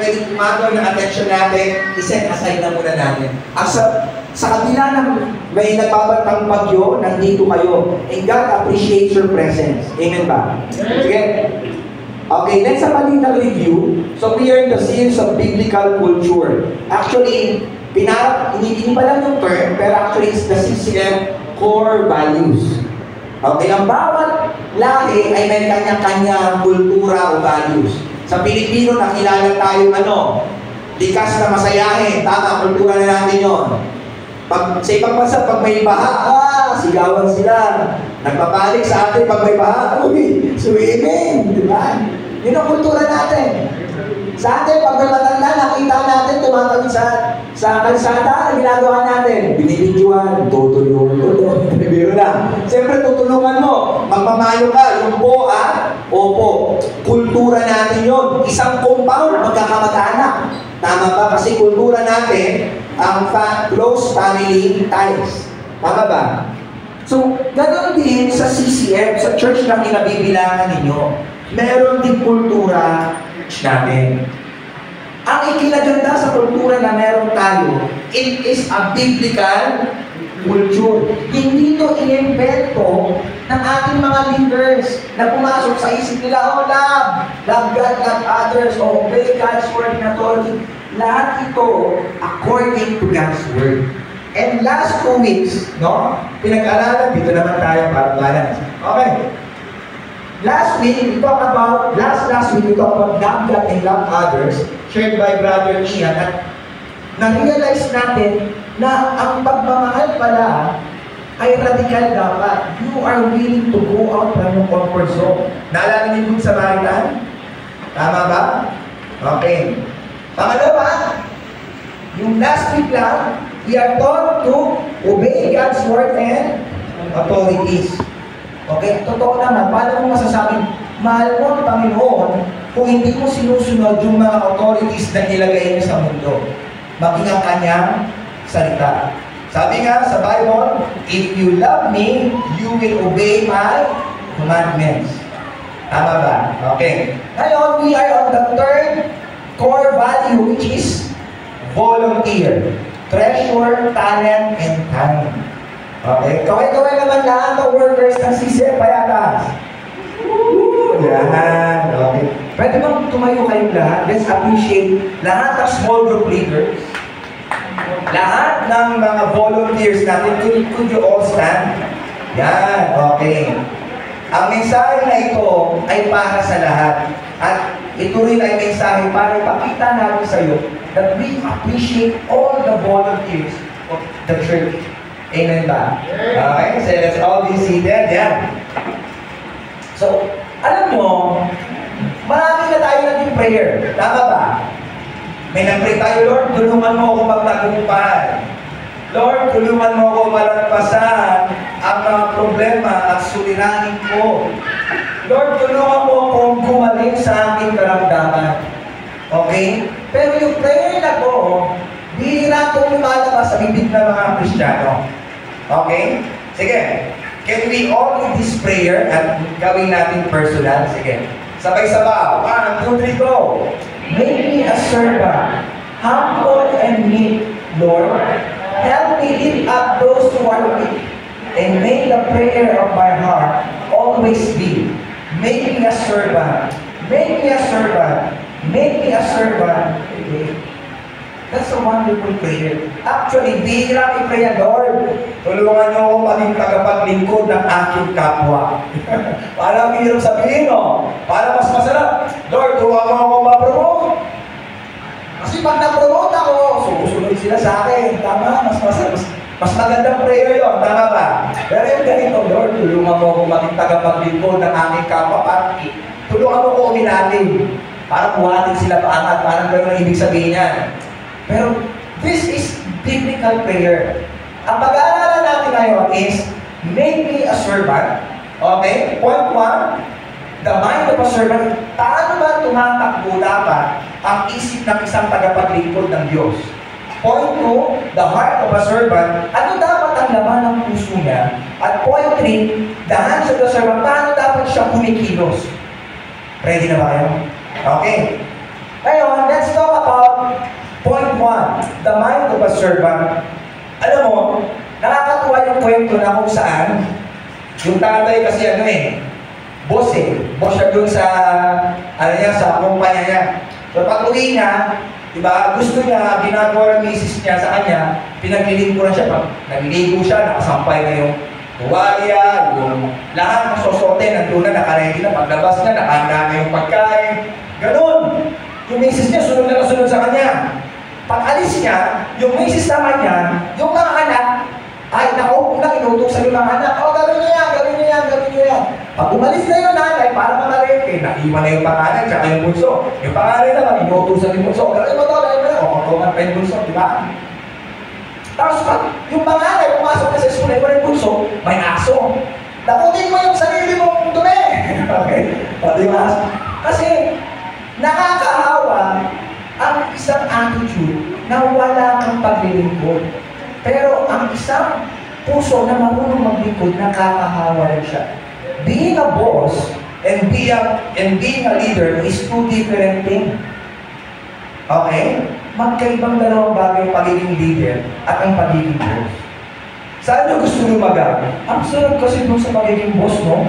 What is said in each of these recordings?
pwede tumagaw ng attention natin, iset aside na muna natin. Sa kabila ng may nagpapatang bagyo, nandito kayo. And God appreciates your presence. Amen ba? Sige. Okay, let's have a little review. So we are in the series of biblical culture. Actually, hindi pa lang yung term, pero actually it's the CCM core values. Okay, ang bawat lahi ay may kanya-kanya kultura o values. Sa Pilipino, nakilala tayo likas na masayahin. Tama, kultura na natin yun. Sa ibang bansa, pag may baha, sigawan sila. Nagpapalik sa atin pag may baha, swimming, di ba? Yun ang kultura natin. Sa atin, pag may matanda, nakita natin, tumatawid sa kalsada, ginagawa natin. Binibidyoan, tutulungan. Biro na. Siyempre, tutulungan mo. Magmamayo ka, yung opo. Kultura natin yun. Isang compound, magkakamag-anak. Tama ba? Kasi kultura natin, ang close family ties. Tama ba? So, ganoon din sa CCM, sa church na kinabibilangan ninyo, meron din kultura natin. Ang ikinaganda sa kultura na meron tayo, it is a biblical culture. Hindi ito inimbento ng ating mga leaders na pumasok sa isip nila, love God, love others, obey God's word and authority. Lahat ito according to God's word. And last 2 weeks, pinag-aralan, dito naman tayo para balance. Okay. Last week, we talked about love God and love others, shared by Brother Ian, at na-realize natin na ang pagmamahal pala ay radikal dapat. You are willing to go out from your comfort zone. Naalala niyo Good Samaritan? Tama ba? Okay. Pangalawa, yung last week lang, we are taught to obey God's word and authorities. Okay? Totoo naman, paano mo masasabing, mahal mo ang Panginoon kung hindi mo sinusunod yung mga authorities na nilagay niya sa mundo? Maging ang kanyang salita. Sabi nga sa Bible, if you love me, you will obey my commandments. Tama ba? Okay. Ngayon, we are on the third core value, which is volunteer. Treasure, talent, and time. Okay? Kaway-kaway naman lahat ng workers ng CCM Payatas. Yan. Okay. Pwede bang tumayo kayong lahat? Let's appreciate lahat ng small group leaders. Lahat ng mga volunteers natin. Could you all stand? Yan. Okay. Ang mensahe na ito ay para sa lahat. At ito rin ay mensahe para ipakita natin sa iyo that we appreciate all the volunteers of the church. Amen ba? Okay, so let's all be seated. Yan. So, alam mo, marami na tayo naging prayer. Tama ba? May nag-pray tayo, Lord, tulungan mo ako magtagumpay. Lord, tulungan mo ako malagpasan ang mga problema at suliranin ko. Lord, tulungan mo akong gumaling sa aking karamdaman. Okay? Pero yung prayer na ko, bihira itong lumalabas sa bibig ng mga Kristiyano. Okay? Sige. Can we all do this prayer at gawin natin personal? Sige. Sabay-sabaw. 1, 2, 3, go! Make me a servant, humble and meek, Lord. Help me lift up those who are weak, and make the prayer of my heart always be, make me a servant, make me a servant, make me a servant. Okay. That's a wonderful prayer. Actually, bihira i-pray, Lord, tulungan niyo ako maging tagapaglingkod ng aking kapwa. Para ang hirap sabihin, para mas masarap, Lord, tulungan mo ako ma-promote. Kasi pag na-promote ako, susunod sila sa akin. Tama, mas magandang prayer yun. Tama ba? Pero yung ganito, Lord, tulungan mo ako maging tagapaglingkod ng aking kapwa. Tulungan mo ako uminatin. Para buhatin sila paangat. Parang gano'n ang ibig sabihin yan. Pero this is biblical prayer. Ang pag-aaralan natin ngayon is, make me a servant. Okay? Point 1, the mind of a servant. Paano ba tumatakbo dapat ang isip ng isang tagapaglingkod ng Diyos? Point 2, the heart of a servant. Ano dapat ang laman ng puso niya? At point 3, the hands of the servant. Paano dapat siya kumikilos? Ready na ba kayo? Okay. Ngayon, let's talk 1, the mind of a servant. Alam mo, nakakatuwa yung kwento na kung saan, yung tatay kasi boss boss siya dun sa, sa kumpanya niya. So pag uwi niya, diba, gusto niya, ginagawa ng misis niya sa kanya, pinaglilingkuran siya. Pag naliligo siya, nakasampay na yung tuwalya, yung lahat ng sosote, nandun na, nakaready na, paglabas niya, nakahanda na yung pagkain. Ganon. Yung misis niya, sunod na sunod sa kanya. Pag alis niya, yung misis naman niya, yung mga anak, ay, nakaupo na, inutusan yung mga anak, gawin niyo yan, gawin niyo yan, gawin niyo yan. Pag umalis na yung nanay, para mamarete, naiwan na yung panganay, tsaka yung bunso. Yung panganay naman, inutusan yung bunso, gawin mo to, kukungan pa yung bunso, di ba? Tapos pag yung panganay, pumasok na sa school, iwan yung bunso, may aso. Nakutin mo yung sarili mong dumi. Okay? Di ba? Kasi, nakakahawa ang isang attitude na wala kang paglilingkod. Pero ang isang puso na marunong maglingkod, nakakahawa rin siya. Being a boss and being a leader is two different things. Okay? Magkaibang dalawang bagay ang pagiging leader at ang pagiging boss. Saan nyo gusto nyo mag-aral? Ang sarap kasi dun sa pagiging boss, no?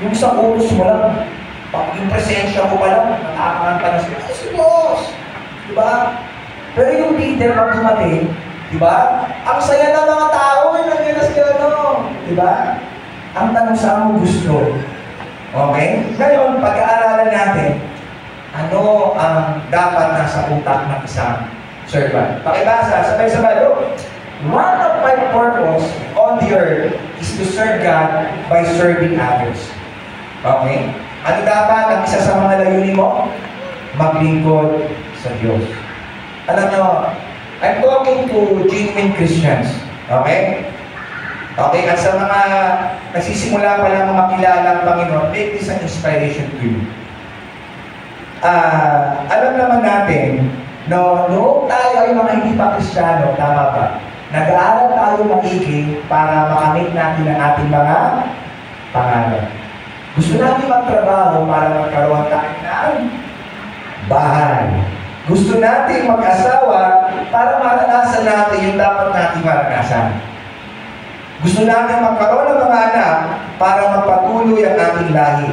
Yung sa utos mo lang, yung presensya ko pa lang, nakakanta na sila, ay si boss! Diba? Pero yung leader pag dumating, diba? Ang saya ng mga tao, nandiyan na sila, no? Diba? Ang tanong saan mo gusto? Okay? Ngayon, pag-aaralan natin, ano ang dapat nasa utak ng isang servant? Pakibasa, sabay-sabay. One of my purpose on the earth is to serve God by serving others. Okay? Ano dapat ang isa sa mga layunin mo? Maglingkod sa Diyos. Alam nyo, I'm talking to genuine Christians. Okay? Okay, at sa mga nagsisimula pa lang makilala ang Panginoon, make this an inspiration to you. Alam naman natin, noong tayo ay mga hindi pa Kristiyano, tama ba? Nag-aaral tayo maigi para makamit natin ang ating mga pangarap. Gusto natin magtrabaho para magkaroon tayo ng bahay. Gusto natin mag-asawa para maranasan natin yung dapat natin maranasan. Gusto natin magkaroon ng mga anak para magpatuloy ang ating lahi.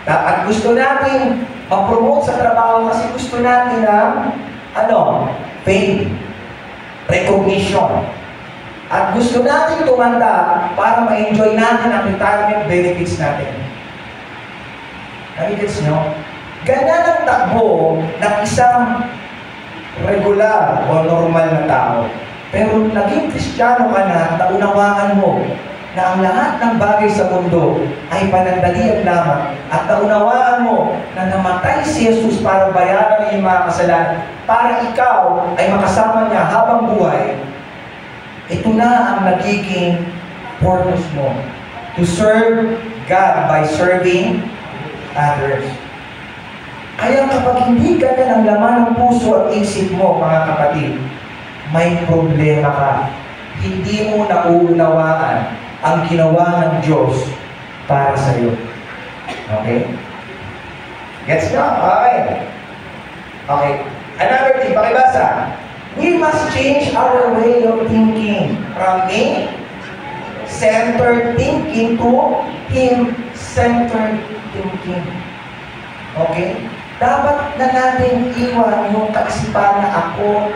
At gusto natin mag-promote sa trabaho kasi gusto natin ng fame, recognition. At gusto natin tumanda para ma-enjoy natin ang retirement benefits natin. Nagigits nyo? Ganyan ang takbo ng isang regular o normal na tao. Pero naging Kristiyano ka na, naunawaan mo na ang lahat ng bagay sa mundo ay panandalian lamang at naunawaan mo na namatay si Jesus para bayaran ang iyong mga kasalanan para ikaw ay makasama niya habang buhay. Ito na ang nagiging purpose mo. To serve God by serving others. Kaya kapag hindi ganyan ang laman ng puso at isip mo, mga kapatid, may problema ka. Hindi mo nauunawaan ang ginawa ng Diyos para sa iyo. Okay? Gets nyo? Okay. Okay. Another thing, pakibasa. We must change our way of thinking from me-centered thinking to Him-centered thinking. Okay? Dapat na natin iwan yung kaisipan na ako.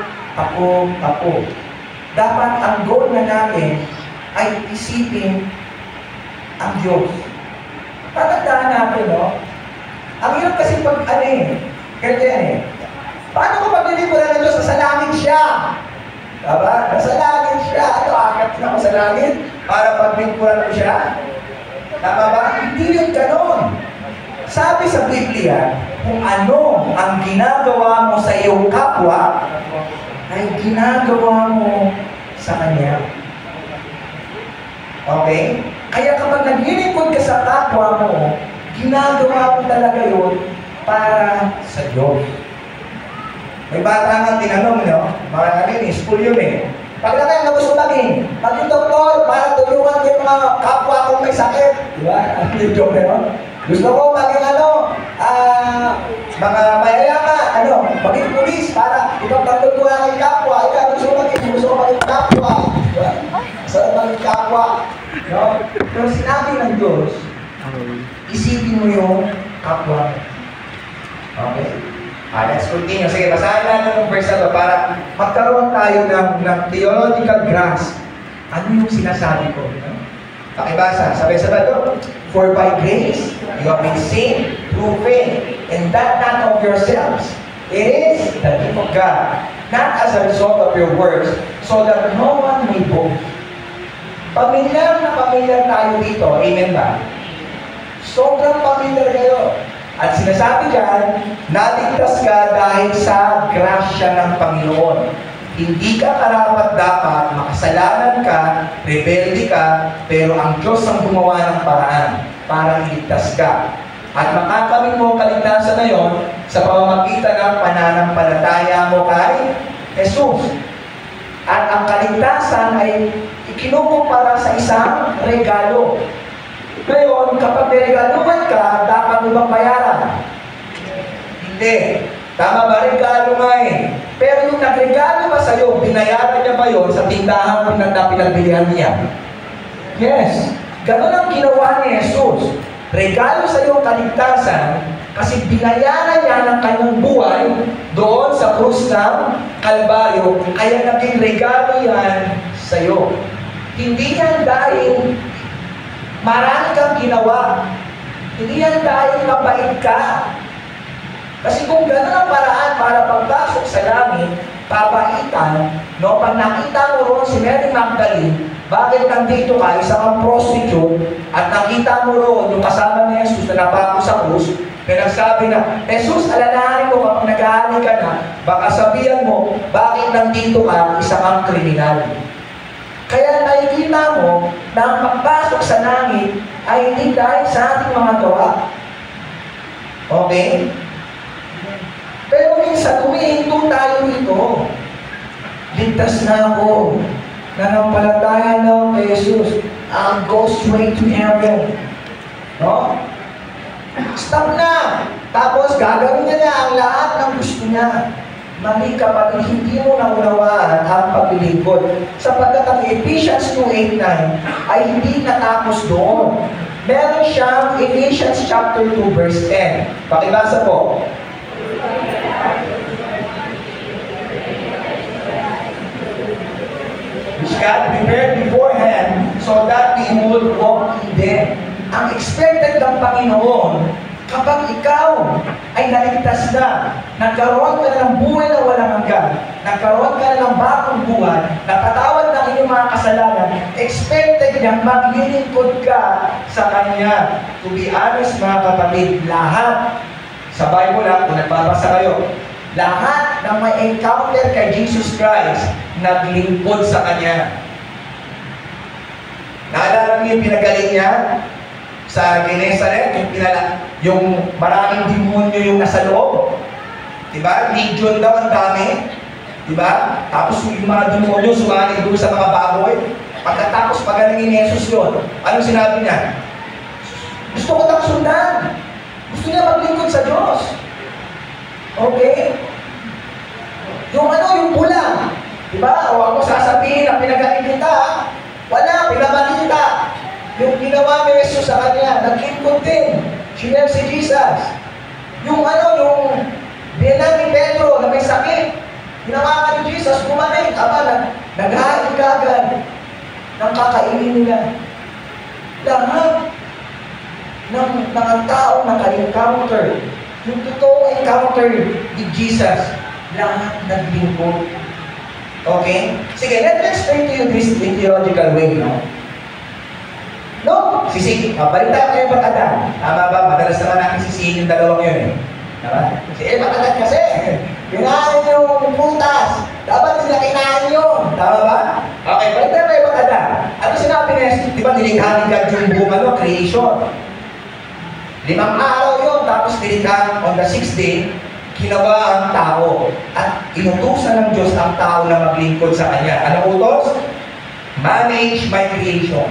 Dapat ang goal na natin ay isipin ang Diyos. Tatandaan natin, no? Ang hirap kasi pag, ganyan paano ko maglilingkuran ng Diyos? Nasa langit siya. Diba? Nasa langit siya. Akit na ako sa langit para paglingkuran ko siya. Tama ba? Hindi yun ganon. Sabi sa Biblia, kung ano ang ginagawa mo sa iyong kapwa, ay ginagawa mo sa Kanya. Okay? Kaya kapag naglilingkod ka sa kapwa mo, ginagawa mo talaga yun para sa Diyos. May bata nga tinanong, school yun Paglalaki na gusto maging doktor para tulungan yung mga kapwa kong may sakit. Diba? Yung joke na yun? Gusto ko maging mga mayayaman, maging pulis para ikaw Pero sinabi ng Diyos, isipin mo yung kapwa. Okay? Let's continue. Sige, basahin natin yung verse na ito para magkaroon tayo ng theological grasp. Ano yung sinasabi ko? Pakibasa. Sabay-sabay ito. For by grace, you have been saved through faith, and that not of yourselves. It is the gift of God, not as a result of your works, so that no one may boast. Pamilyar na pamilyar tayo dito. Amen ba? Sobrang pamilyar kayo. At sinasabi dyan, naligtas ka dahil sa grasya ng Panginoon. Hindi ka karapat-dapat, makasalanan ka, rebelde ka, pero ang Diyos ang gumawa ng paraan para iligtas ka. At makakamit mo ang kaligtasan na yon sa pamamagitan ng pananampalataya mo kay Jesus. At ang kaligtasan ay ikinukumpara sa isang regalo. Ngayon, kapag may regaluhan ka, dapat mo bang bayaran? Hindi. Tama ba? Regalo nga eh. Pero yung nagregalo ba sa'yo, binayaran niya ba yun sa tindahan kung pinagbilihan niya? Yes. Ganun ang ginawa ni Jesus. Regalo sa'yo ang kaligtasan kasi binayaran niya ng kanyang buhay doon sa krus ng Kalbaryo. Kaya naging regalo yan sa'yo. Hindi yan dahil marami kang ginawa. Hindi yan dahil mabait ka. Kasi kung gano'n ang paraan para pagpasok sa langit, papaitan, no? Pag nakita mo roon si Mary Magdalene, bakit nandito ka, isa kang prostitute, at nakita mo roon yung kasama ni Jesus na napako sa krus, na nagsabi na, Jesus, alalahanin ko kapag nag-aali ka na, baka sabihan mo, bakit nandito ka, isa kang kriminal. Kaya nakikita mo na ang pagpasok sa langit ay hindi dahil sa ating mga gawa. Okay? Pero minsan, humihinto tayo dito. Ligtas na ako. Nanampalataya na ako kay Jesus. I'll go straight to heaven. No? Stop na! Tapos gagawin niya na ang lahat ng gusto niya. Mali kapatid, hindi mo naunawaan ang paglilingkod. Sapagkat ang Ephesians 2:8-9 ay hindi natapos doon. Meron siyang Ephesians chapter 2 verse 10. Pakibasa po. Which God prepared beforehand so that we would walk in them. Ang expected ng Panginoon, kapag ikaw ay naligtas na, nagkaroon ka na ng buhay na walang hanggan, nagkaroon ka na ng bagong buhay, napatawad ng inyong mga kasalanan, expected niya maglilingkod ka sa Kanya. To be honest mga kapatid, lahat sa Bible kung nagbabasa kayo, lahat na may encounter kay Jesus Christ, naglingkod sa Kanya. Naalala niyo yung pinagaling niya sa Genesaret, yung maraming demonyo yung nasa loob. Diba? Legion daw ang dami. Diba? Tapos yung mga demonyo sumali doon sa mga baboy. Pagkatapos pagalingin ni Jesus yun, anong sinabi niya? Gusto ko tang sundan. Gusto niya maglingkod sa Diyos. Okay? Yung yung pula. Diba? O ako sasabihin na pinagaling kita. Wala, pinabalik kita. Yung ginawa ni Jesus sa kanya, nag-lingkod din. Sinel si Jesus. Yung yung bilang ni Pedro na may sakit, ginawa ka ni Jesus, kumain. Aba, nag-hain ka agad ng kakainin nila. Lahat ng mga tao naka-encounter, yung totoong encounter ni Jesus, lahat naglingkod. Okay? Sige, let me explain to you this in theological way, no? No, sisig. Balita kayo ba't Adan? Tama ba? Madalas naman natin sisihin yung dalawang yun eh. Tama? Si ba't Adan kasi? Kinain yung putas. Dapat nila kinain yun. Tama ba? Okay, balita kayo ba't Adan? Ano sinabi niya? Di ba nilikha ni God yung buong creation? 5 araw yun, tapos nilikha on the 6th day, ginawa ang tao. At inutusan ng Diyos ang tao na maglingkod sa Kanya. Anong utos? Manage my creation.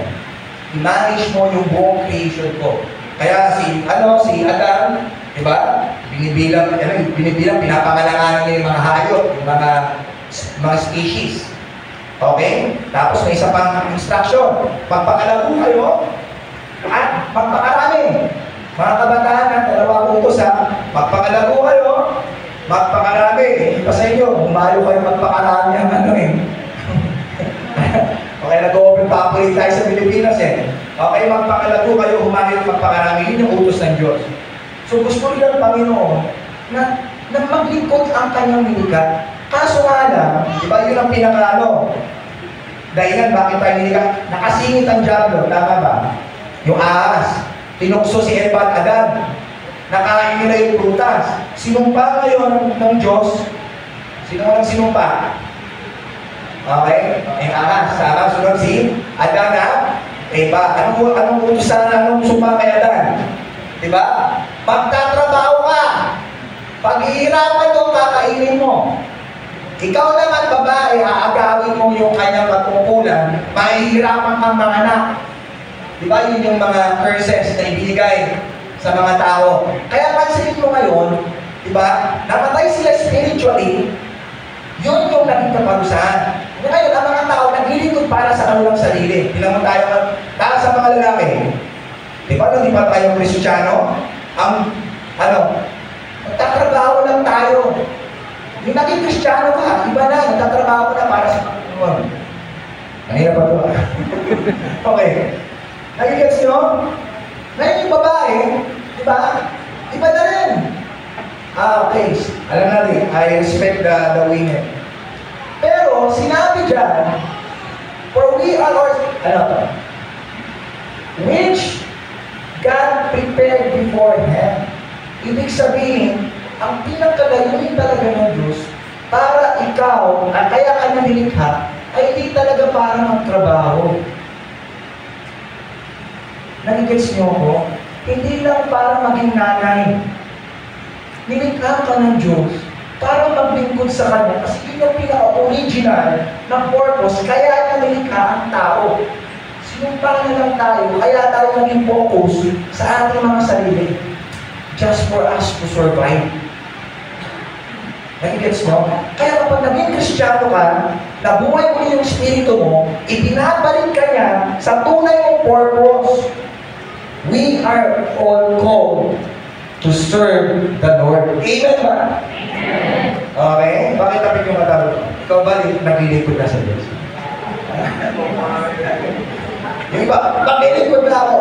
I-manage mo yung buong creation ko. Kaya si Adan, di ba? Binibilang, pinapangalanganan niya yung mga hayop, yung mga species. Okay? Tapos may isa pang instruction. Pagpakalago kayo, At magpakarami. Mga kabataan at dalawang utos ha, magpakalago kayo, magpakarami. Hindi pa sa inyo, humayo kayo magpakarami ang ano eh. Okay, nag-open populate tayo sa Pilipinas eh. Okay, magpakalago kayo, humayo magpakarami. Yun yung utos ng Diyos. So gusto nila ng Panginoon na maglingkod ang kanyang nilikha. Kaso nga lang, di ba yun ang pinakaano? Dahilan, bakit tayo nilikha? Nakasingit ang Diablo, tama ba? Yung ahas, tinukso si Eva at Adan, nakain nila yung prutas. Sinumpa ngayon ng Diyos. Sino ang sinumpa? Okay? Yung ahas, sama, sunod si Adan at Eva. Anong utusan, anong sumpa kay Adan? Diba? Magtatrabaho ka. Paghihirapan mo, kakainin mo. Ikaw naman, babae, aagawin mo yung kanyang katungkulan, mahihirapan kang manganak. Diba yun yung mga curses na ibinigay sa mga tao? Kaya pansinin mo ngayon, diba, namatay sila spiritually, yun yung naging kaparusahan. Ngayon, ang mga tao naglilingkod para sa kanilang sarili. Bilang mo tayo, para sa mga lalaki. Diba, di ba tayo Kristyano? Nagtatrabaho lang tayo. Yung naging Kristyano ka, iba na, nagtatrabaho na para sa Panginoon. Kanina pa ito. Okay. Nagigets nyo? Ngayon yung babae, diba? Iba na rin. Okay. Alam natin, I respect the women. Pero, sinabi dyan, for we are Lord, which God prepared beforehand. Ibig sabihin, ang pinakalayunin talaga ng Diyos para ikaw, at kaya ka nilikha, ay hindi talaga para magtrabaho. Nagigets niyo ako? Hindi lang para maging nanay. Nilikha ka ng Diyos para maglingkod sa Kanya. Kasi yun yung pinaka-original na purpose, kaya niya nilikha ang tao. Sinumpa na lang tayo, kaya tayo naging focus sa ating mga sarili. Just for us to survive. Nagigets mo? Kaya kapag naging Kristyano ka, nabuhay mo yung spirito mo, ibinabalik ka niya sa tunay mong purpose. We are all called to serve the Lord. Amen ba? Amen. Okay? Bakit tapit yung mata mo? Ikaw ba naglilingkod na sa Diyos? Yung iba, maglilingkod na ako.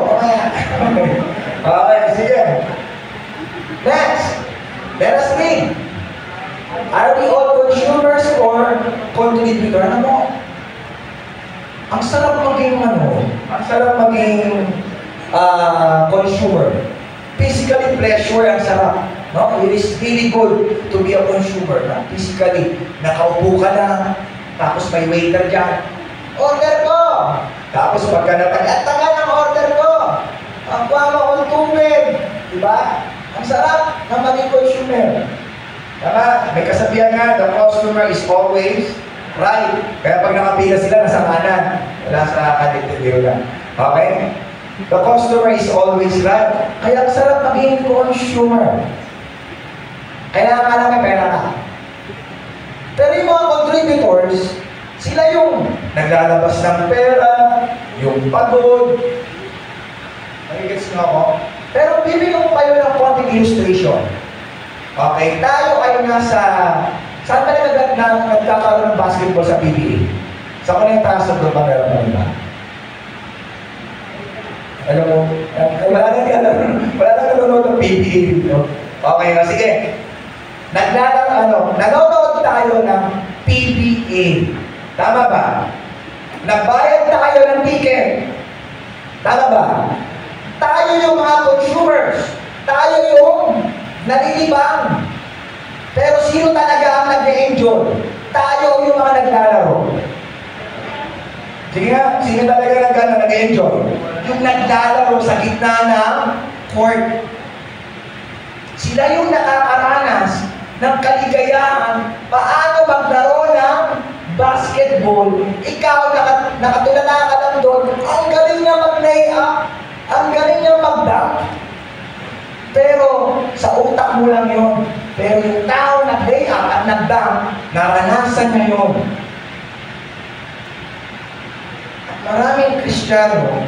Okay, sige. Next, let us read. Are we all consumers or contributor? Ano mo? Ang sarap maging consumer. Physically, pleasure ang sarap. No? It is really good to be a consumer. No? Physically, nakaupo ka na, tapos may waiter dyan. Order ko! Tapos pagka natag-atagan ang order ko, ang kuha mo akong tubig. Diba? Ang sarap na maging consumer. Tama, may kasabihan nga, the customer is always right. Kaya pag nakapila sila, nasa kanan. Wala sa kanin, lang. Okay? The customer is always right. Kaya ang sarap maging consumer. Kaya nga lang may pera ka. Pero yung mga contributors, sila yung naglalabas ng pera, yung pagod. Nagigets nyo ako? Pero bibigyan ko kayo ng konting illustration. Okay, tayo ay nasa... Saan ba nagkakaroon ng basketball sa PBA? Sa kung yung taas ng grupo meron na iba? Alam mo, wala na nanonood ng PBA. No? Okay, sige. Nanonood tayo ng PBA. Tama ba? Nagbayad tayo ng ticket. Tama ba? Tayo yung mga consumers. Tayo yung nalilibang. Pero sino talaga ang nag-enjoy? Tayo yung mga naglalaro. Sige nga, sino talaga nag-enjoy? Yung naglalaro sa gitna ng court. Sila yung nakakaranas ng kaligayahan paano maglaro ng basketball. Ikaw, nakatulala ka lang doon, ang galing niya mag-lay-up, ang galing niya mag-dunk. Pero sa utak mo lang yun. Pero yung tao nag-lay-up at nag-dunk, naranasan niya yun. At maraming Kristiyano,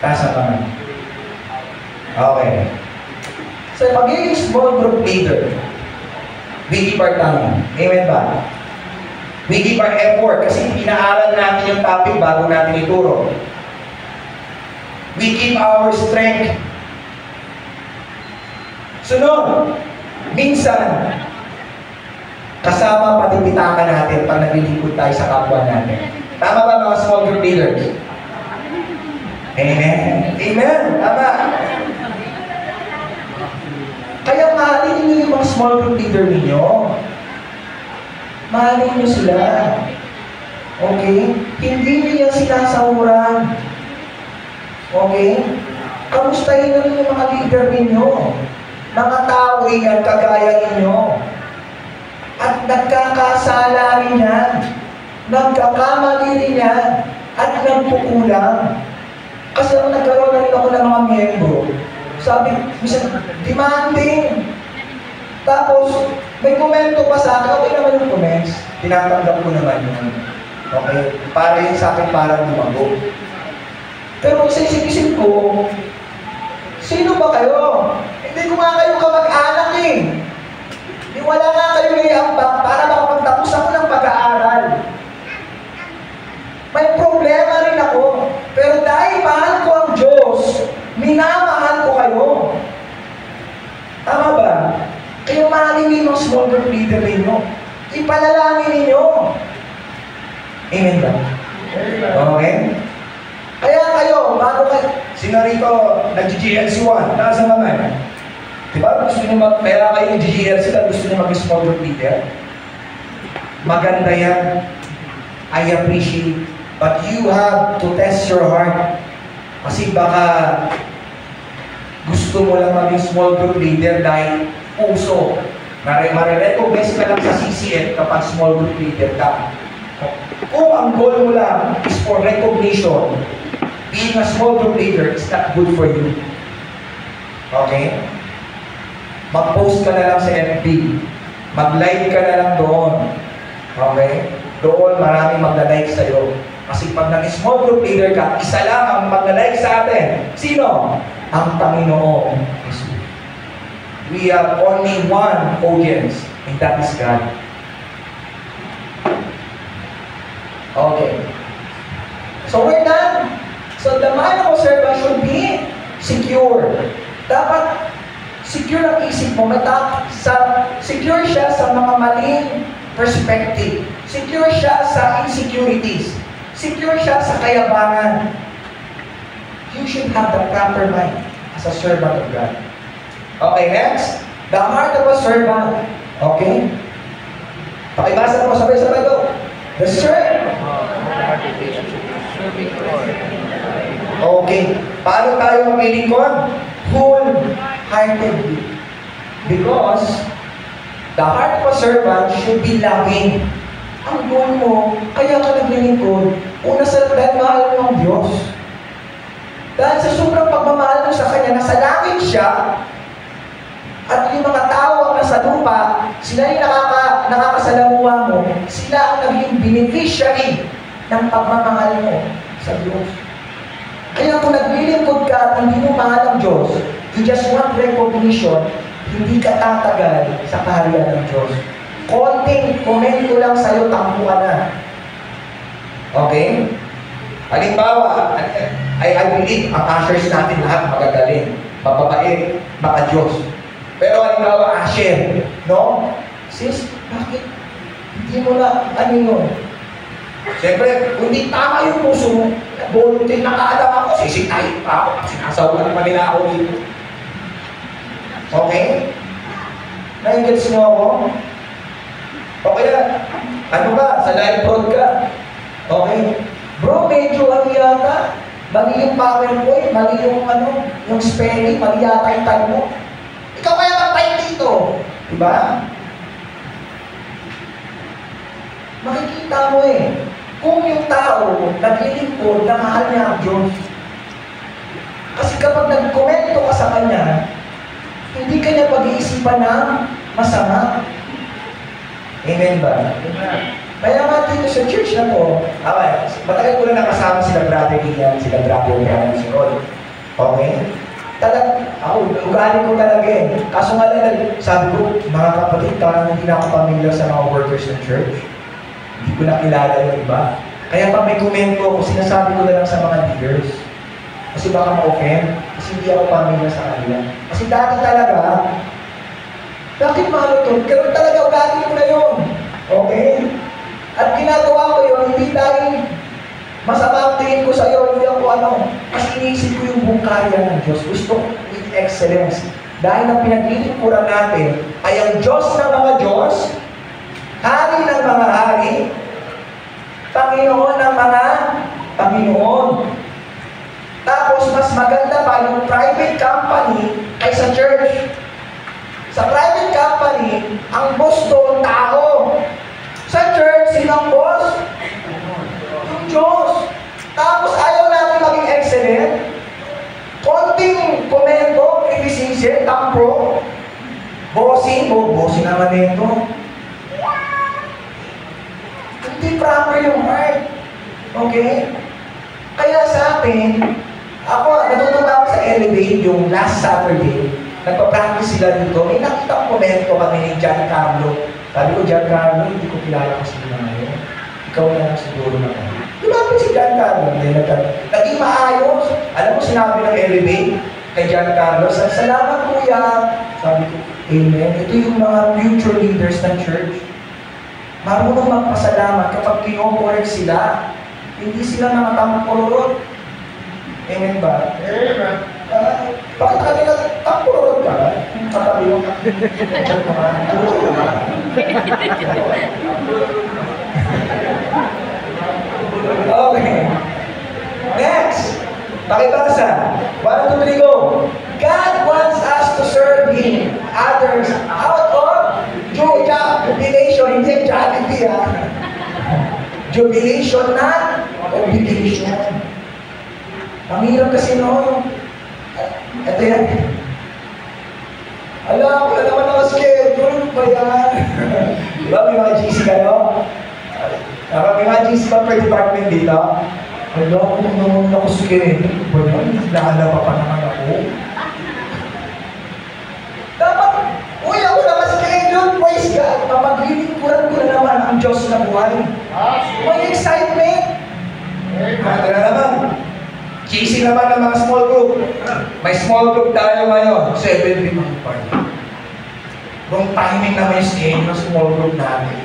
Taas ang kamay. Okay. So, pagiging small group leader, we give our time. Amen ba? We give our effort kasi pinaaral natin yung topic bago natin ituro. We give our strength. Sunod, minsan, kasama pati pitaka natin pag naglilingkod tayo sa kapwa natin. Tama ba mga small group leaders? Amen. Amen. Tama. Kaya mahalin niyo yung mga small group leader ninyo. Mahalin niyo sila. Okay? Hindi niyo yan sinasahuran. Okay? Kamustahin na rin yung mga leader ninyo. Mga tao yan, kagaya ninyo. At nagkakasala rin yan. Nagkakamali rin yan. At nagpukulang. Kasi nung nagkaroon na rin ako ng mga miyembro, sabi, minsan, demanding. Tapos, may komento pa sa akin. Okay naman yung comments. Tinatanggap ko naman yun. Okay? Para yun sa akin parang lumago. Pero sa isip-isip ko, sino ba kayo? Hindi ko nga kayo kamag-anak eh. Wala nga kayo naiambak para makapagtapos ako ng pag-aaral. May problema rin ako. Pero dahil mahal ko ang Diyos, minamahal ko kayo. Tama ba? Kaya mahalin niyo yung small group leader ninyo. Ipanalangin ninyo. Amen ba? Okay? Kaya kayo, bago kayo, sino rito, nag-GGLC1, nasa mga. Diba? Gusto nyo kaya kayo nag-GGLC na gusto nyo mag-small group leader? Maganda yan. I appreciate. But you have to test your heart. Kasi baka gusto mo lang maging small group leader dahil puso. Marirecognize ka lang sa CCF kapag small group leader ka. Kung ang goal mo lang is for recognition, being a small group leader is not good for you. Okay? Mag-post ka na lang sa FB. Mag-like ka na lang doon. Okay? Doon maraming mag-like sa'yo. Kasi pag nag-small group leader ka, isa lang ang mag-like sa atin. Sino? Ang Panginoon. We have only one audience, and that is God. Okay. So we're done. So the mind of a servant should be secure. Dapat secure ang isip mo. Secure siya sa mga maling perspective. Secure siya sa insecurities. Secure siya sa kayabangan. You should have the proper mind as a servant of God. Okay, next. The heart of a servant. Okay? Pakibasa mo, sabay-sabay go. The servant. Okay. Paano tayo maglilingkod? Wholeheartedly. Because the heart of a servant should be loving. Ang goal mo, kaya ka naglilingkod, una sa dahil mahal mo ang Diyos. Dahil sa sobrang pagmamahal mo sa Kanya, nasa langit siya, at yung mga tao ang nasa lupa, sila yung nakakasalamuha mo, sila ang naging beneficiary ng pagmamahal mo sa Diyos. Kaya kung naglilingkod ka at hindi mo mahal ang Diyos, you just want recognition, hindi ka tatagal sa kaharian ng Diyos. Konting komento lang sa'yo, tampo ka na. Okay? Halimbawa, I believe ang ushers natin lahat magagaling, mababait, maka-Diyos. Pero halimbawa, usher, no? Sis, bakit? Hindi mo na, ano yun? Siyempre, kung hindi tama yung puso mo, volunteer na kaadam ako, sisitayin pa ako, sinasawalan pa nila ako dito. Okay? Nai-gets niyo ako? O kaya, ano ka, sa live broad ka? Okay? Bro, medyo ano yata, mali yung PowerPoint, mali yung ano, yung spelling, mali yata yung time mo. Ikaw kaya mag-type dito. Diba? Makikita mo eh, kung yung tao naglilingkod na mahal niya ang Diyos. Kasi kapag nag-komento ka sa Kanya, hindi ka niya pag-iisipan ng masama. Amen ba? Amen. Kaya nga dito sa church na to, matagal ko na nakasama sila Brother Ian, sila Brother Brian, si Rod. Okay? Ugali ko talaga eh. Kaso nga lang, sabi ko, mga kapatid, parang hindi na ako pamilya sa mga workers ng church. Hindi ko na kilala yung iba. Kaya pag may komento ako, sinasabi ko na lang sa mga leaders. Kasi baka ma-offend, kasi hindi ako pamilya sa kanila. Kasi dati talaga, bakit mahalo to? Ganun talaga, ugali ko na yun. Okay? At ginagawa ko yun, hindi dahil masama ang tingin ko sa'yo, hindi ako kasi iniisip ko yung buong karya ng Diyos. Gusto ko with excellence. Dahil ang pinaglilingkuran natin ay ang Diyos ng mga Diyos, Hari ng mga hari, Panginoon ng mga Panginoon. Tapos, mas maganda pa yung private company kaysa church. Sa private company, ang boss doon tao. Sa church, sino ang boss? Yung Diyos. Tapos, ayaw natin maging excellent. Konting komento, criticism, tampo. Bossing naman ito. Hindi proper yung heart. Okay? Kaya sa atin, natutuwa ako sa Elevate yung last Saturday. Nagpa-practice sila dito. May nakita ko komento kami ni Giancarlo. Sabi ko, Giancarlo, hindi ko kilala kasi na ngayon. Ikaw na lang siguro na kayo. Lumapit si Giancarlo. Naging maayos. Alam mo, sinabi ng Elevate kay Giancarlo, salamat kuya. Sabi ko, amen. Ito yung mga future leaders ng church. Marunong magpasalamat kapag kinokorek sila. Hindi sila nakatampurot. Amen ba? Amen. Bakit kanila tampurot ka? Katabi mo. Okay. Next. Pakibasa. 1, 2, 3, go. God wants us to serve Him, others, out of jubilation. Hindi Jollibee jubilation na obligation. Ang hirap kasi noon. Ito yan. Alam ko na naman naka-schedule ba yan? Diba may mga GC kayo? May mga GC ba per department dito? Alam ko na naman naka-schedule ba yan? Naalala pa naman ako. Dapat, ako naka-schedule, praise God. Maglilingkuran ko na naman ang Diyos na buhay. May excitement. Ano na naman? GC naman ng mga small group. May small group tayo ngayon. 7 people party. Wrong timing naman yung schedule ng small group natin.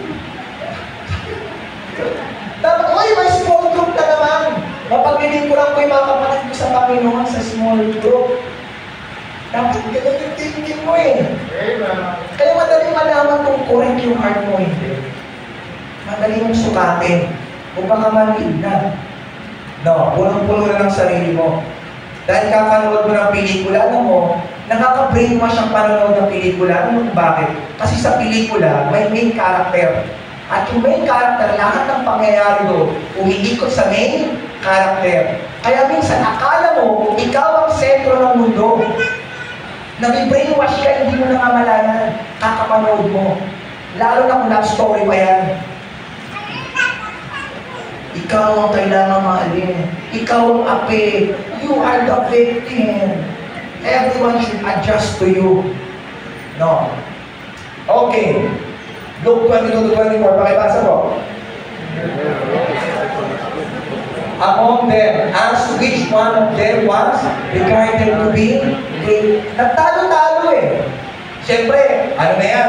Dapat, may small group na naman. Mapaglilingkuran ko yung mga kapatid ko sa Panginoon sa small group. Dapat ganun yung thinking mo eh. Kaya madaling malaman kung correct yung heart mo hindi. Madali mong sukatin. Kung baka maliit na. No, punong-puno na ng sarili mo. Dahil kakanood mo ng pelikula, alam mo, nakaka-brainwash ang panonood ng pelikula. Alam mo kung bakit? Kasi sa pelikula, may main character. At yung main character, lahat ng pangyayari doon, umiikot sa main character. Kaya minsan, akala mo, ikaw ang sentro ng mundo. Nabi-brainwash ka, hindi mo nangamalayan. Kakapanood mo. Lalo na kung love story pa yan. Ikaw ang kailangan mahalin. Ikaw ang ape. You are the victim. Everyone should adjust to you. No. Okay. Luke 22-24. Pakibasa po. Among them, as which one of them was regarded to be great. Nagtalo-talo eh. Siyempre, ano na yan?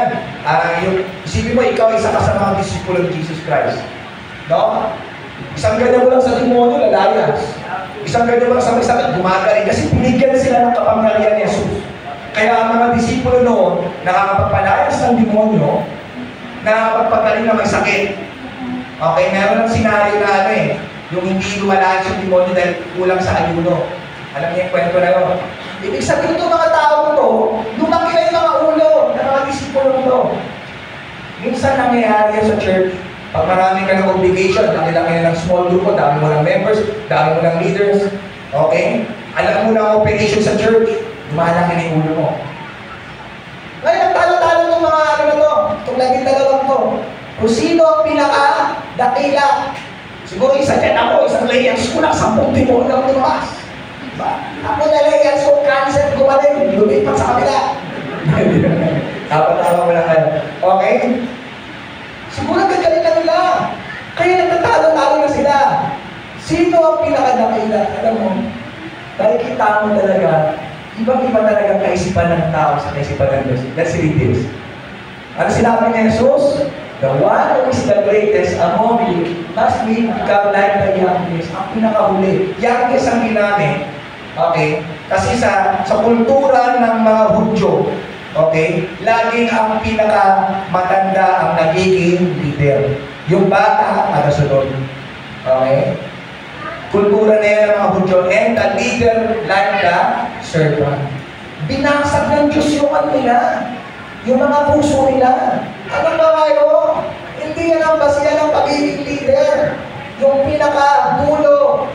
Isipin mo, ikaw isa ka sa mga disipulo ng Jesus Christ. No? Isang ganyan mo lang sa demonyo, lalayas. Isang ganyan mo lang sa may sakit, gumagaling. Kasi binigyan sila ng kapangyarihan ni Jesus. Kaya ang mga disipulo noon, nakakapagpalayas ng demonyo, nakakapagpagaling na may sakit. Okay, meron ng senaryo na yung hindi lumalayas yung demonyo dahil kulang sa ayuno. Alam niyo yung kwento na yun. Ibig sabihin itong mga tao to, lumaki na yung mga ulo ng mga disipulo to. Minsan nangyayari sa church, pag marami ka ng obligation, dami-dami na ng small group mo, dami mo ng members, dami mo ng leaders, okay? Alam mo na ang operation sa church, lumalaki na yung ulo mo. Ngayon, talo-talo ng mga na to, itong laging dalawang to. Kung sino ang pinaka dakila. Siguro isa dyan ako, isang layers ko lang, 10 demonyo lang lumabas. Diba? Ako na layers ko, cancer, gumaling, lumipat sa kabila. Tawa-tawa mo lang kayo. Okay? Siguro gagaling na nila. Kaya nagtatalo-talo na sila. Sino ang pinakadakila? Alam mo, nakikita mo talaga, ibang-iba talaga kaisipan ng tao sa kaisipan ng Diyos. Let's read this. Ano sinabi ni Jesus? The one who is the greatest among you must become like the youngest. Ang pinakahuli. Youngest ang ginamit. Okay? Kasi sa kultura ng mga Hudyo, okay, laging ang pinakamatanda ang nagiging leader. Yung bata, tagasunod. Okay? Kultura na yan ng mga Hudyo. And the leader like the servant. Binasag ng Diyos yung ano nila. Yung mga puso nila. Ano ba kayo? Hindi yan ang basihan ng pagiging leader. Yung pinaka-dulo.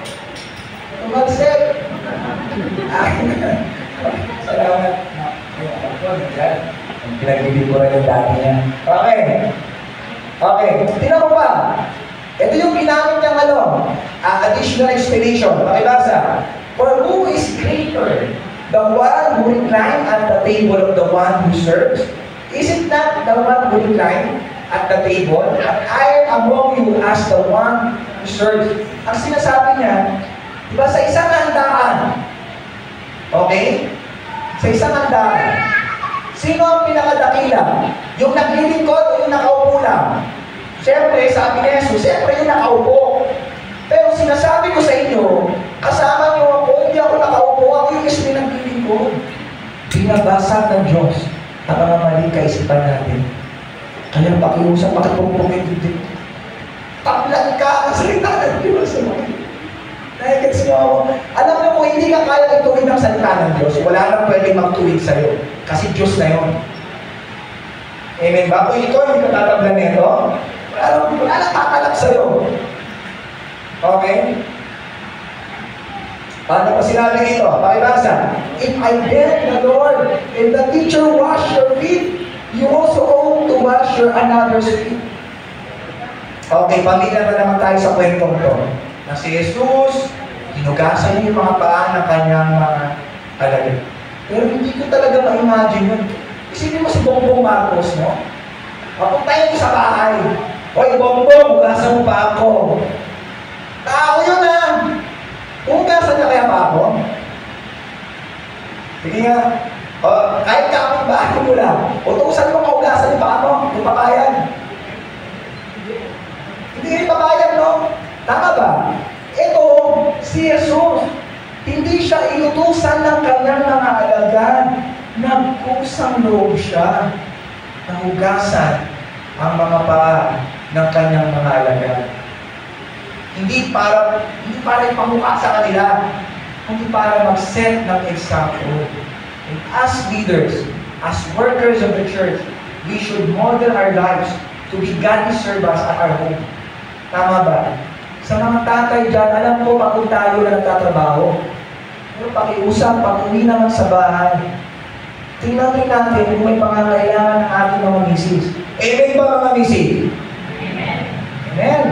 Tumalsik. Salamat. Pinagbibig ko rin yung dati niya. Okay. Okay. Tingnan mo ba? Ito yung ginamit niyang additional explanation. Pakibasa. For who is greater? The one who reclines at the table of the one who serves? Is it not the one who reclines at the table? And I among you as the one who serves. Ang sinasabi niya, diba sa isang handaan, okay? Sa isang handaan, sino ang pinakadakila? Yung naglilingkod o yung nakaupo lang? Siyempre, sabi ni Jesus, siyempre yung nakaupo. Pero sinasabi ko sa inyo, kasama niyo ako, hindi ako nakaupo, ako yung mismo naglilingkod. Binabasag ng Diyos ang mga maling kaisipan natin. Kaya pakiusap, makipagpungin dito. Tablan ka ang salita ng Diyos. Nagigets niyo ako. Alam mo kung hindi ka kaya ituwid ang salita ng Diyos, wala nang pwedeng magtuwid sa'yo. Kasi Diyos na yun. Amen ba? Kung ito, hindi ka tatablan nito, wala nang tatalak sa'yo. Okay? Paano pa sinabi dito? Pakibasa. If I beg the Lord, if the teacher wash your feet, you also owe to wash your another's feet. Okay, pamilya na naman tayo sa kwentong to. Na si Jesus, hinugasan niya yung mga paa ng kanyang mga alagad. Pero hindi ko talaga ma-imagine yun. Isipin mo si Bongbong Marcos, no? Papuntayin ko sa bahay. Hoy, Bongbong, hugasan mo pa ako. Tao yun ah! Hugasan niya kaya pa ako? Sige nga, kahit kapit bahay mo lang, utusan mo kaugasan yung pa ako, yung papayan. Hindi rin papayan, no? Tama ba? Ito, si Jesus, hindi siya inutusan ng kanyang mga alagad. Nagkusang loob siya na hugasan ang mga paa ng kanyang mga alagad. Hindi para ipamukha sa kanila, kundi para mag-set ng example. And as leaders, as workers of the church, we should model our lives to be godly servants at our home. Tama ba? Sa mga tatay dyan, alam ko pagod tayo na nagtatrabaho. Pero pakiusap, pag-uwi naman sa bahay, tingnan rin natin kung may pangangailangan ng ating mga misis. Amen ba mga misis? Amen.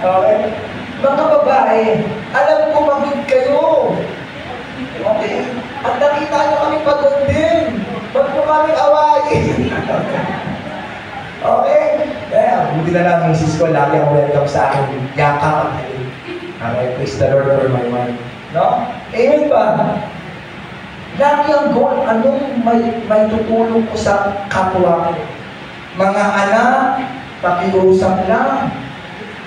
Okay? Mga babae, alam ko pagod kayo. Okay? At nakita nyo kami pagod din. Ba't mo kami awayin? Okay? Kaya, buti na lang, misis ko, lagi ang welcome sa akin. Yakap. Okay, praise the Lord for my wife. No? Amen ba? Lagi ang goal, anong may tutulong ko sa kapwa ko? Mga anak, pakiusap lang.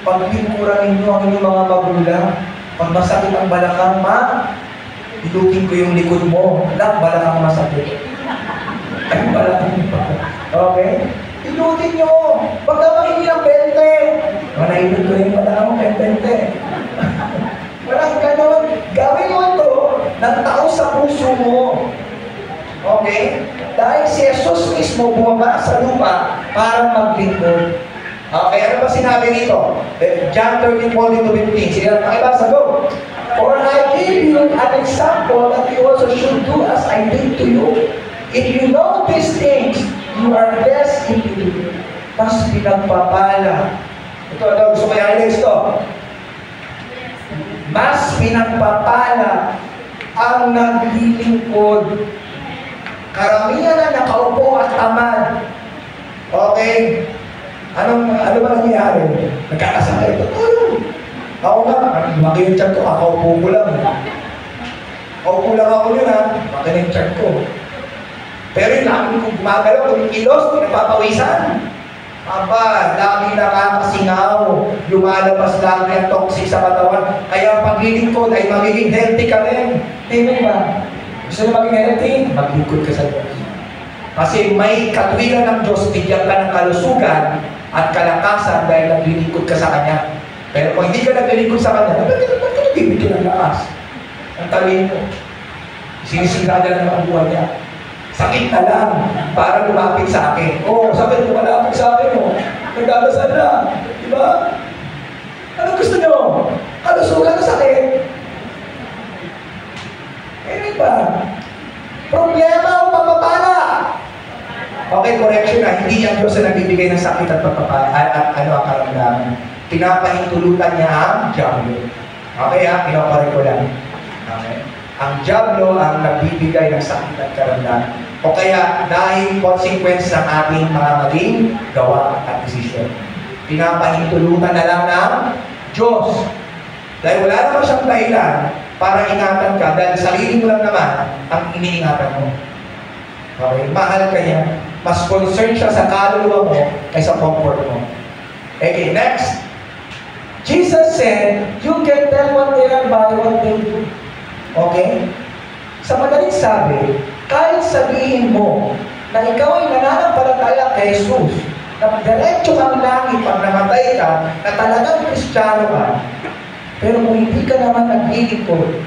Paglingkuran ninyo ang inyong mga magulang. Pag masakit ang balakang, ma, ilukin ko yung likod mo. Anak, balakang masakit. Ay, balakang okay? Ilutin nyo. Pag naman ng 20. Manailot ko yung balakang 20. Walang ganon. Gawin mo ito ng tao sa puso mo. Okay? Dahil si Jesus mismo bumaba sa lupa para maglingkod. Okay, ano ba sinabi dito? John 13:14-15. Sige, pakibasa, go. For I gave you an example that you also should do as I did to you. If you know these things, you are blessed if you do. mas pinagpapala. Ito, gusto ko i-highlight ito. Mas pinagpapala ang naglilingkod. Karamihan na nakaupo at tamad. Okay? Ano ba nangyayari? Nagkakasakit. Ako nga, lumaki yung tiyan ko, kakaupo ko lang. Kaupo lang ako yun ha, lumaki yung tiyan ko. Pero yung lagi kong gumagalaw, kung yung kilos, kung napapawisan. Aba, lagi nakakasingaw, lumalabas lagi ang toxic sa katawan. Kaya ang paglilingkod ay magiging healthy ka rin. Amen ba? Gusto na maging healthy? Maglingkod ka sa Diyos. Kasi may katwiran ng Diyos, bigyan ka ng kalusugan at kalakasan dahil naglilingkod ka sa Kanya. Pero kung hindi ka naglilingkod sa Kanya, ba't ka nagbibigyan ng lakas? Ang talin mo. Sinisira niya lang ang buhay niya. Sakit na lang para lumapit sa akin. Sakit na malapit sa akin. Nagdadasal na. Diba? Ano gusto nyo? Kalusugan na sakit. Ba? Problema o pagpapala? Okay, correction na. Hindi ang Diyos na nagbibigay ng sakit at pagpapala at ang karamdaman. Pinapahintulutan niya ang Diablo. Okay ha? Pinaparin ko lang. Okay? Ang Diablo ang nagbibigay ng sakit at karamdaman. O kaya dahil consequence ng ating mga maling gawa at desisyon. Pinapahintulutan na lang ng Diyos. Dahil wala naman siyang dahilan para ingatan ka dahil sarili mo lang naman ang iniingatan mo. Okay? Mahal ka niya. Mas concerned siya sa kaluluwa mo kaysa comfort mo. Okay, next. Jesus said, you can tell what they are by what they do. Okay? Sa madaling sabi, kahit sabihin mo na ikaw ay nananampalataya kay Jesus, na diretso kang langit pag namatay ka, na talagang Kristiyano ka, pero kung hindi ka naman naglilingkod,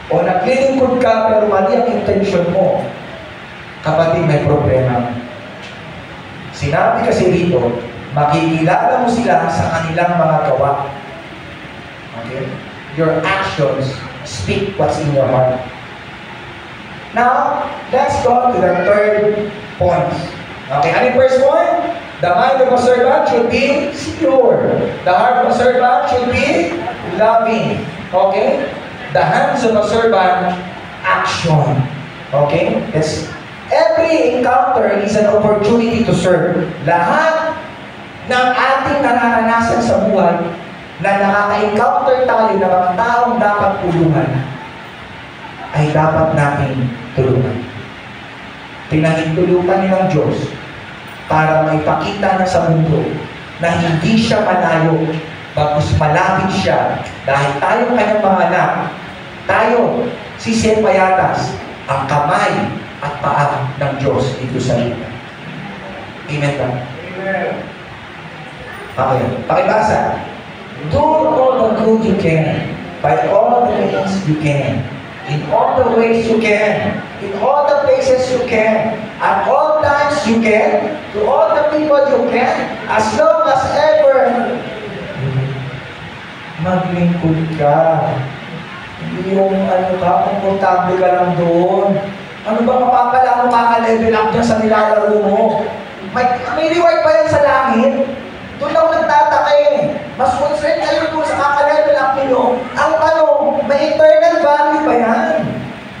o naglilingkod ka pero mali ang intention mo, kapatid, may problema. Sinabi kasi dito, makikilala mo sila sa kanilang mga gawa. Okay? Your actions speak what's in your heart. Now, let's go to the third point. Okay, ano yung first point? The mind of a servant should be secure. The heart of a servant should be loving. Okay? The hands of a servant, action. Okay? Every encounter is an opportunity to serve. Lahat ng ating nararanasan sa buhay na nakaka-encounter tayo ng mga taong dapat tulungan, ay dapat natin tulungan. Pinahintulutan niya ng Diyos para maipakita na sa mundo na hindi siya malayo, bagkus malapit siya dahil tayo kanyang mga anak. Tayo, si Sepayatas, ang kamay at paa ng Diyos dito sa lupa. Amen ba? Amen. Okay, pakibasa. Do all the good you can, by all the means you can, in all the ways you can, in all the places you can, at all times you can, to all the people you can, as long as ever. Maglingkod ka. Hindi yung komportable ka lang doon. Ano ba mapapala mo makaka-level up dyan sa nilalaro mo? May reward pa yan sa langit. Doon ako nagtataka eh. Mas concerned kayo doon sa kaka-level up ninyo. Ang may eternal value pa yan.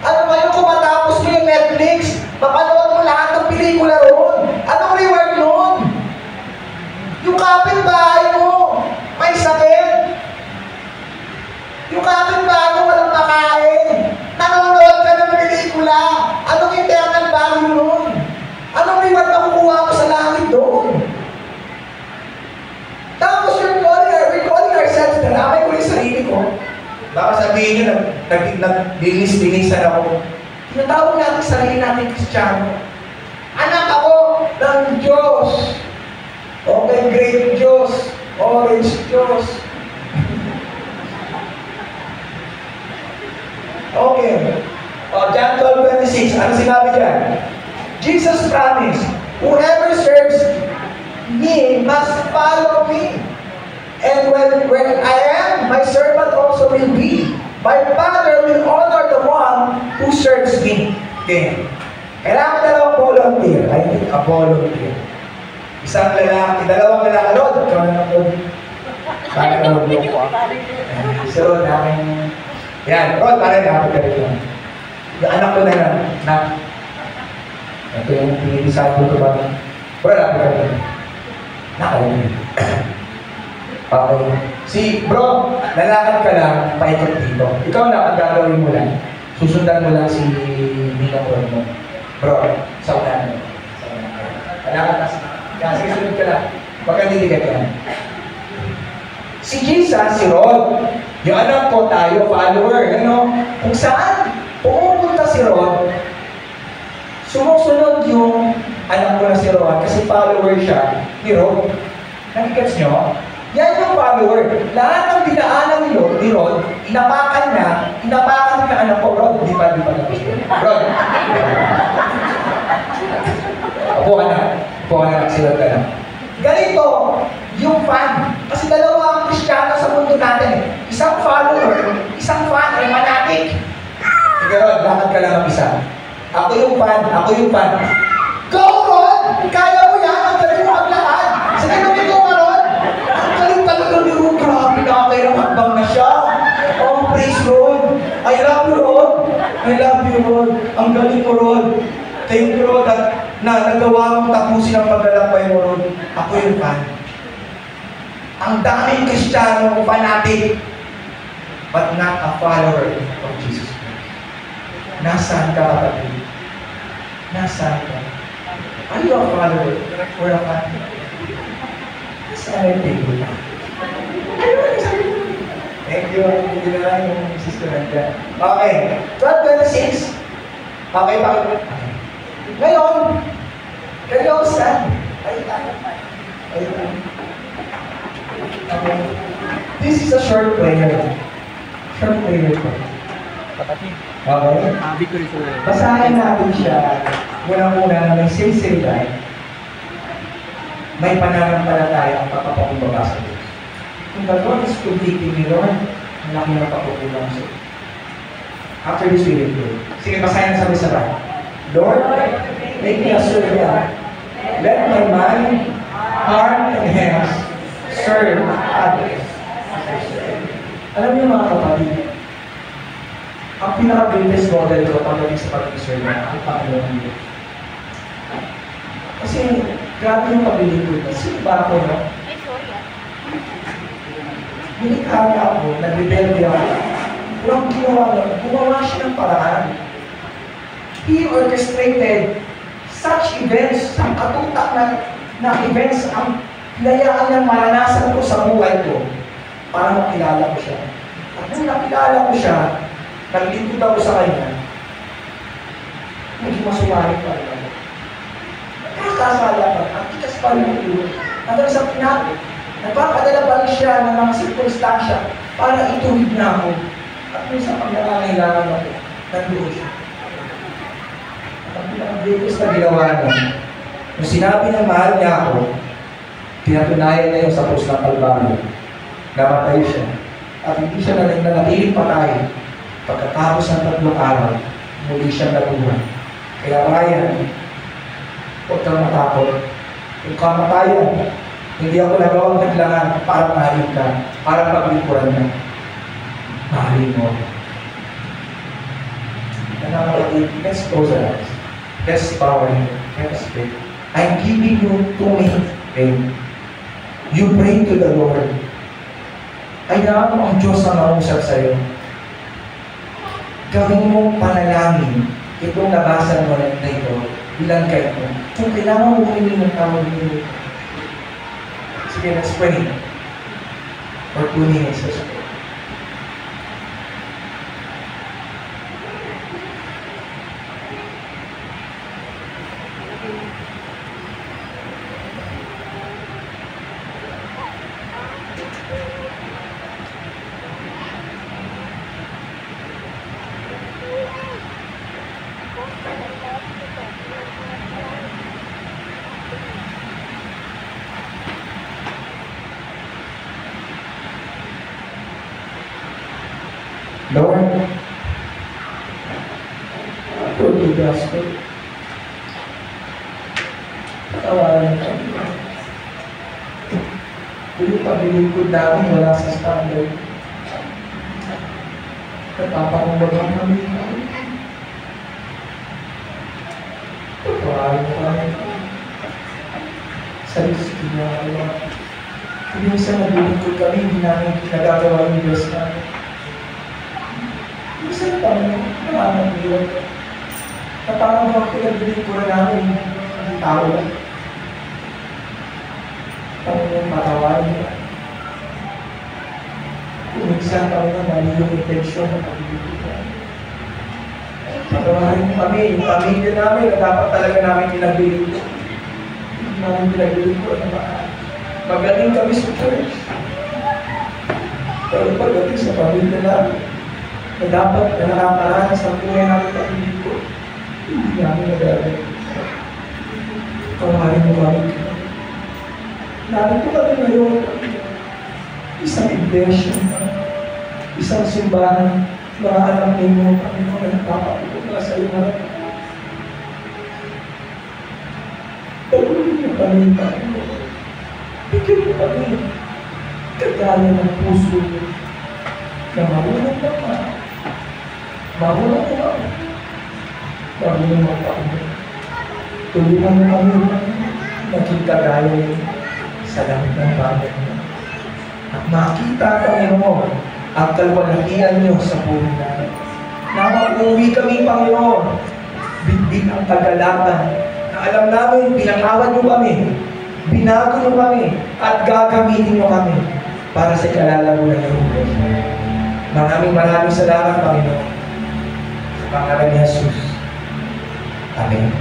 Ano kayo kung matapos mo yung Netflix, mapanood mo lahat ng pelikula roon? Anong reward nun? Yung kapitbahay mo, may sakit. Yung kapitbahay mo, walang makain. Nanonood ka ng pelikula. Anong eternal value nun? Anong reward na kukuha mo sa langit doon? Tapos we're calling ourselves, nalamay ko yung sarili ko. Baka sabihin nyo, naglinis-linisan ako. Tinatawag natin sarili natin Kristiyano. Anak ako ng Diyos. Okay, great Diyos. Orange Diyos. Okay. John 12:26. Ano sinabi dyan? Jesus promised, whoever serves me must follow me. And when I am, my servant also will be. My Father will honor the one who serves me. Okay. Kailangan na lang volunteer. I need a volunteer. Isang lalaki, dalawang lalaki, Rod. Ikaw na lang, Rod. Parang Rod mo ko. Si Rod, aking... Yan, Rod, parang dapat ka rin. Yung anak ko na lang, na... Ito yung pinilisahan ko ba? Bro, dapat ka rin. Nakalimit. Okay. Si bro, lalakad ka lang, paikot dito. Ikaw na, ang gagawin mo lang. Susundan mo lang si Ninong mo. Bro, sa unahan mo. Lalakad ka. Sige, sunod ka lang. Pagkandiligat ka lang. Si Jesus, si Rod, yung anak ko tayo, follower, ano? Kung saan pumupunta si Rod, sumusunod yung anak ko na si Rod kasi follower siya ni Rod. Nakikats nyo? Yan yung follower. Lahat ng dinaanan ni Rod, inapakan na anak ko, Rod. Di ba tapos yun? Rod. Apo ka na, silad ka na. Ganito, yung fan. Kasi dalawa ang Kristiyano sa mundo natin. Isang follower, isang fan ay fanatic. Sige, Rod, lakad ka lang mag-isa. Ako yung fan. Go, Rod! Kaya mo yan! Ang galing mo maglakad! Sige, lumito ka, Rod! Ang galing talaga ni Rod! Grabe, nakakailangan na siya! Oh, praise Rod! I love you, Rod! I love you, Rod! Ang galing mo, Rod! Thank you, Rod, at nagawa mong tapusin ang paglalakbay mo, Rod. Ako yung fan. Ang daming Kristiyano, fanatic, but not a follower of Jesus Christ. Nasaan ka, kapatid? Nasaan ka? Are you a follower or a fan? Nasaan yung table? Thank you. Hindi na lang yung sister nandiyan. Okay. 12:26. Okay, bakit? Ngayon, kayo saan? Okay. This is a short prayer. Short prayer po. Okay? Basahin natin siya. Muna-muna na may sinceridad. May pananampalataya ang papapakumbaba sa Diyos. Kung the Lord is convicting me, Lord, ang laki ng papakulang sa Diyos. After this, we will pray. Sige, basahin na sabay-sabay. Lord, make me a servant. Let my mind, heart, and hands serve others. Alam niyo mga kapatid, ang pinaka-greatest model ko pagdating sa pag-servant, ang Panginoon Diyos. Kasi grabe yung paglilingkod na. Sino ba ako, no? Minikami ako, nag-rebelde ako. Walang ginawa lang, gumawa siya ng paraan. He orchestrated such events, ang katutak na events, ang hinayaan niyang maranasan ko sa buhay ko para makilala ko siya. At nung nakilala ko siya, naglingkod ako sa kanya, naging masumari pa rin ako. Nakakasala pa, ang tikas pa rin ang ulo. Hanggang sa pinag, nagpapadala pa rin siya ng mga sirkunstansya para ituwid na ako. At minsan pag nakangailangan ako, nandoon siya. Ang greatest na ginawa niya, nung sinabi na mahal niya ako, pinatunayan niya yung sa krus ng Kalbaryo. Namatay siya. At hindi siya nanatiling patay. Pagkatapos ng 3 araw, muli siyang nabuhay. Kaya Ryan, huwag kang matakot. Kung kamatayan, hindi ako nagawang naglangan para mahalin ka, para paglikuran ka. Mahalin mo. Nangangalit, let's close our eyes. Let's bow our head. Let's pray. I'm giving you 2 minutes. Okay? You pray to the Lord. Kailangan mo ang Diyos na mausap sa'yo. Gawin mo panalangin itong nabasa mo na ito bilang kayo mo. Kung kailangan mo humingi ng tawag nito. Sige, let's pray. For 2 minutes, let's pray. Lord, Lord, we ask you, patawarin kami. Yung paglilingkod namin wala sa standard. Nagpapakumbagang kami. Pagkakalin mo kami. Sa risky niya, minsan naglilingkod kami, hindi namin nagagawa yung Diyos namin. Minsan pa, nalaman nila. Na parang mga pinaglilingkod namin, ang tao lang. Panginoon matawarin nila. Kung minsan kami na mali yung intensyon ng paglilingkod namin. Patawarin mo kami, yung pamilya namin na dapat talaga namin pinaglilingkod. Hindi namin pinaglilingkod na magaling kami sa church. Pero pagdating sa pamilya namin, na dapat na nakakaraan sa buhay namin paglilingkod, hindi namin nagagaling. Patawarin mo kami. Narito kami ngayon, isang iglesia, isang simbahan, mga anak ninyo, Panginoon, na nagpapakulog na sa iyong harap. Pagulog niyo kami, Panginoon. Bigyan niyo kami kagaya ng puso niyo na marunong naman, marunong naman, marunong magpakulog. Tulungan mo kami, maging kagaya niyo sa lahat ng bagay niyo. At makita, Panginoon, ang kalwalhatian niyo sa buhay namin. Na mag-uwi kami, Panginoon, bitbit ang kagalakan na alam namin, pinatawad niyo kami, binago niyo kami, at gagamitin niyo kami para sa kalalamunan niyo. Maraming salamat, Panginoon. Sa pangalan ni Jesus. Amen.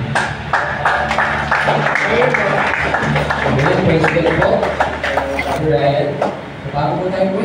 Praise God po. Ryan. Bago po tayo po